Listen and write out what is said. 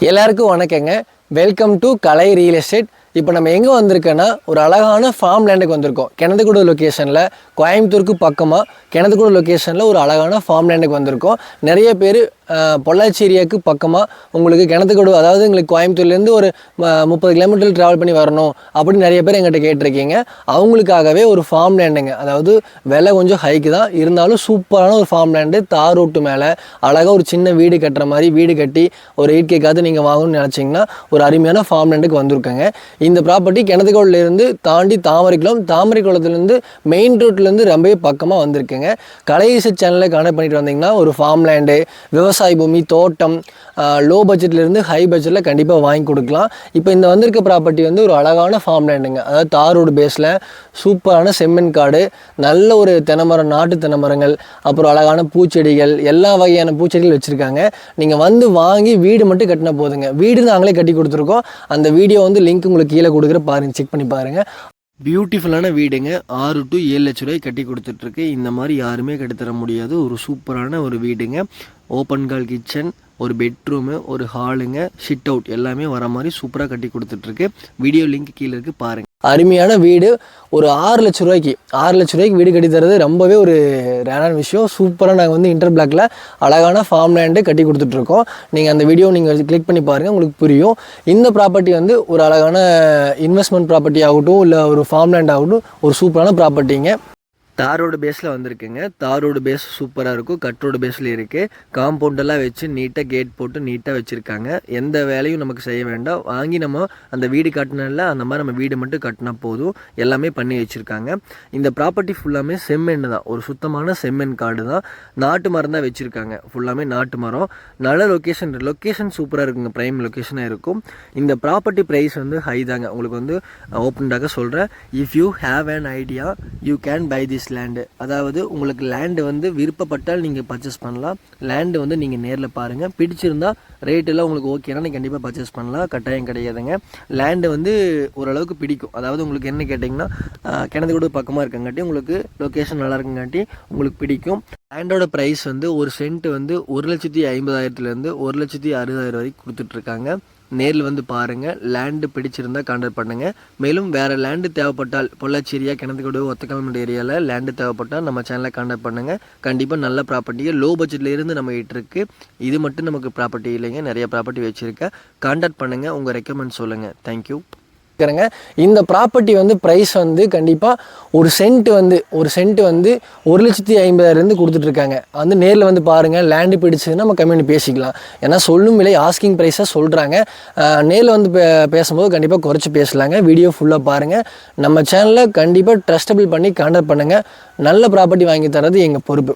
எல்லாருக்கும் வணக்கங்க. Welcome to Kalai real estate. இப்போ நம்ம எங்கே வந்திருக்கோன்னா ஒரு அழகான ஃபார்ம் லேண்டுக்கு வந்திருக்கோம். கிணத்துக்கூட லொக்கேஷனில், கோயம்புத்தூருக்கு பக்கமாக கிணத்துக்கூட லொக்கேஷனில் ஒரு அழகான ஃபார்ம் லேண்டுக்கு வந்திருக்கோம். நிறைய பேர் பொள்ளாச்சி ஏரியாவுக்கு பக்கமாக உங்களுக்கு கிணத்துக்கூட, அதாவது எங்களுக்கு கோயம்புத்தூர்லேருந்து ஒரு 30 கிலோமீட்டர் ட்ராவல் பண்ணி வரணும் அப்படின்னு நிறைய பேர் எங்கிட்ட கேட்டிருக்கீங்க. அவங்களுக்காகவே ஒரு ஃபார்ம் லேண்டுங்க. அதாவது விலை கொஞ்சம் ஹைக்கு தான் இருந்தாலும் சூப்பரான ஒரு ஃபார்ம் லேண்டு. தார் ரோட்டு மேலே அழகாக ஒரு சின்ன வீடு கட்டுற மாதிரி வீடு கட்டி ஒரு 8K நீங்கள் வாங்கணும்னு நினச்சிங்கன்னா ஒரு அருமையான ஃபார்ம் லேண்டுக்கு வந்திருக்கேங்க. இந்த ப்ராப்பர்ட்டி கிணத்துக்கோட்டிலேருந்து தாண்டி தாமரைக்குளத்துலேருந்து மெயின் ரோட்லேருந்து ரொம்பவே பக்கமாக வந்திருக்குங்க. கலை ரியல் சேனலில் கனெக்ட் பண்ணிட்டு வந்தீங்கன்னா ஒரு ஃபார்ம் லேண்டு, விவசாய பூமி, தோட்டம், லோ பட்ஜெட்லேருந்து ஹை பட்ஜெட்டில் கண்டிப்பாக வாங்கி கொடுக்கலாம். இப்போ இந்த வந்திருக்க ப்ராப்பர்ட்டி வந்து ஒரு அழகான ஃபார்ம் லேண்டுங்க. அதாவது தார் ரோடு பேஸில் சூப்பரான செம்மண் காடு, நல்ல ஒரு தென்னைமரம், நாட்டு தென்னைமரங்கள், அப்புறம் அழகான பூச்செடிகள், எல்லா வகையான பூச்செடிகள் வச்சுருக்காங்க. நீங்கள் வந்து வாங்கி வீடு மட்டும் கட்டினா போதுங்க. வீடு நாங்களே கட்டி கொடுத்துருக்கோம். அந்த வீடியோ வந்து லிங்க் உங்களுக்கு கீழே கொடுக்குற பாருங்கள், செக் பண்ணி பாருங்கள். பியூட்டிஃபுல்லான வீடுங்க. 6 to 7 லட்ச ரூபாய் கட்டி கொடுத்துட்ருக்கு. இந்த மாதிரி யாருமே கட்டித்தர முடியாது ஒரு சூப்பரான ஒரு வீடுங்க. ஓப்பன் கால் கிச்சன், ஒரு பெட்ரூமு, ஒரு ஹாலுங்க, ஷிட் அவுட் எல்லாமே வர மாதிரி சூப்பராக கட்டி கொடுத்துட்ருக்கு. வீடியோ லிங்க் கீழே இருக்குது பாருங்கள். அருமையான வீடு. ஒரு 6 லட்ச ரூபாய்க்கு வீடு கட்டி தரது ரொம்பவே ஒரு ரேரான விஷயம். சூப்பராக நாங்கள் வந்து இன்டர் பிளாக்ல அழகான ஃபார்ம் லேண்டு கட்டி கொடுத்துட்ருக்கோம். நீங்கள் அந்த வீடியோ நீங்கள் கிளிக் பண்ணி பாருங்கள், உங்களுக்கு புரியும். இந்த ப்ராப்பர்ட்டி வந்து ஒரு அழகான இன்வெஸ்ட்மெண்ட் ப்ராப்பர்ட்டி ஆகட்டும், இல்லை ஒரு ஃபார்ம் லேண்ட் ஆகட்டும், ஒரு சூப்பரான ப்ராப்பர்ட்டிங்க. தாரோடு பேஸில் வந்திருக்குங்க. தாரோடு பேஸ் சூப்பராக இருக்கும். கட்ரோடு பேஸில் இருக்குது. காம்பவுண்டெல்லாம் வச்சு நீட்டாக கேட் போட்டு நீட்டாக வச்சுருக்காங்க. எந்த வேலையும் நமக்கு செய்ய வேண்டாம். வாங்கி நம்ம அந்த வீடு கட்டினால அந்த மாதிரி நம்ம வீடு மட்டும் கட்டினா போதும். எல்லாமே பண்ணி வச்சுருக்காங்க. இந்த ப்ராப்பர்ட்டி ஃபுல்லாமே செம்மண் தான். ஒரு சுத்தமான செம்மண் காடு தான். நாட்டு மரம் தான் வச்சுருக்காங்க. ஃபுல்லாமே நாட்டு மரம். நல்ல லொக்கேஷன் சூப்பராக இருக்குங்க. ப்ரைம் லொக்கேஷனாக இருக்கும். இந்த ப்ராப்பர்ட்டி ப்ரைஸ் வந்து ஹை தாங்க. உங்களுக்கு வந்து ஓப்பன்டாக சொல்கிறேன். If you have an idea you can buy this land. அதாவது உங்களுக்கு லேண்டு வந்து விருப்பப்பட்டால் நீங்கள் பர்ச்சேஸ் பண்ணலாம். லேண்டு வந்து நீங்கள் நேரில் பாருங்கள். பிடிச்சிருந்தா ரேட்டெல்லாம் உங்களுக்கு ஓகேனா நீங்கள் கண்டிப்பாக பர்ச்சேஸ் பண்ணலாம். கட்டாயம் கிடையாதுங்க. லேண்டு வந்து ஓரளவுக்கு பிடிக்கும். அதாவது உங்களுக்கு என்ன கேட்டிங்கன்னா, கிணத்துக்கூட பக்கமாக இருக்கங்காட்டி, உங்களுக்கு லொக்கேஷன் நல்லா இருக்குங்காட்டி உங்களுக்கு பிடிக்கும். லேண்டோட ப்ரைஸ் வந்து ஒரு சென்ட் வந்து 1,50,000 1,60,000 வரைக்கும் கொடுத்துட்ருக்காங்க. நேரில் வந்து பாருங்கள். லேண்டு பிடிச்சிருந்தால் கான்டாக்ட் பண்ணுங்கள். மேலும் வேறு லேண்டு தேவைப்பட்டால் பொள்ளாச்சி ஏரியா, கிணத்துக்கூட, ஒத்தக்கல்மேடு ஏரியாவில் லேண்டு தேவைப்பட்டால் நம்ம சேனலை கான்டாக்ட் பண்ணுங்கள். கண்டிப்பாக நல்ல ப்ராப்பர்ட்டியை லோ பட்ஜெட்டில் இருந்து நம்ம கிட்ட இது மட்டும் நமக்கு ப்ராப்பர்ட்டி இல்லைங்க, நிறைய ப்ராப்பர்ட்டி வச்சுருக்கேன். கான்டாக்ட் பண்ணுங்கள், உங்கள் ரெக்கமெண்ட் சொல்லுங்கள். தேங்க்யூ. இந்த ப்ராப்பர்ட்டி வந்து ப்ரைஸ் வந்து கண்டிப்பாக ஒரு சென்ட் வந்து 1,50,000 கொடுத்துட்ருக்காங்க. வந்து நேரில் வந்து பாருங்கள். லேண்டு பிடிச்சதுன்னா நம்ம கம்மியாக பேசிக்கலாம். ஏன்னா சொல்லும் விலை ஆஸ்கிங் ப்ரைஸாக சொல்கிறாங்க. நேரில் வந்து பேசும்போது கண்டிப்பாக குறைச்சி பேசலாங்க. வீடியோ ஃபுல்லாக பாருங்கள். நம்ம சேனலில் கண்டிப்பாக ட்ரஸ்டபிள் பண்ணி கான்டாக்ட் பண்ணுங்கள். நல்ல ப்ராப்பர்ட்டி வாங்கி தரது எங்கள் பொறுப்பு.